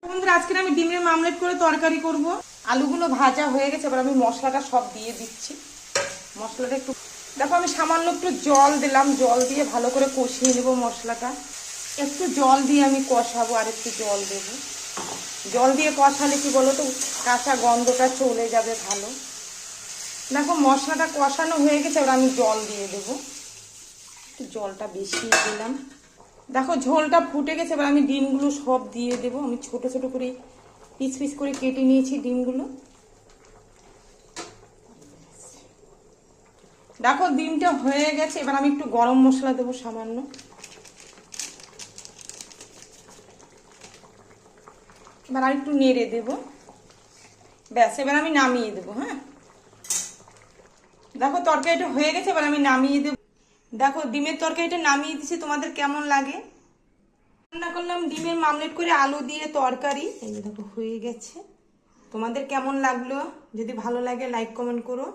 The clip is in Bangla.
বন্ধুরা আজকে আমি ডিমের মামলেট করে তরকারি করব। আলুগুলো ভাজা হয়ে গেছে, এবার আমি মশলাটা সব দিয়ে দিচ্ছি। মশলাটা একটু দেখো, আমি সামান্য একটু জল দিলাম, জল দিয়ে ভালো করে কষিয়ে নেব মশলাটা। একটু জল দিয়ে আমি কষাবো, আর একটু জল দেবো। জল দিয়ে কষালে কি বলো তো, কাঁচা গন্ধটা চলে যাবে ভালো। দেখো মশলাটা কষানো হয়ে গেছে, এবার আমি জল দিয়ে দেবো। একটু জলটা বেশি দিলাম। দেখো ঝোলটা ফুটে গেছে, এবার আমি ডিমগুলো সব দিয়ে দেবো। আমি ছোট ছোট করে পিস পিস করে কেটে নিয়েছি ডিমগুলো। দেখো ডিমটা হয়ে গেছে, এবার আমি একটু গরম মশলা দেবো সামান্য। এবার আর একটু নেড়ে দেবো, ব্যাস এবার আমি নামিয়ে দেবো। হ্যাঁ দেখো তরকারিটা হয়ে গেছে, এবার আমি নামিয়ে দেবো। দেখো ডিমের তরকারিটা নামিয়ে দিছি, তোমাদের কেমন লাগে? রান্না করলাম ডিমের মামলেট করে আলু দিয়ে তরকারি, এই দেখো হয়ে গেছে। তোমাদের কেমন লাগলো? যদি ভালো লাগে লাইক কমেন্ট করো।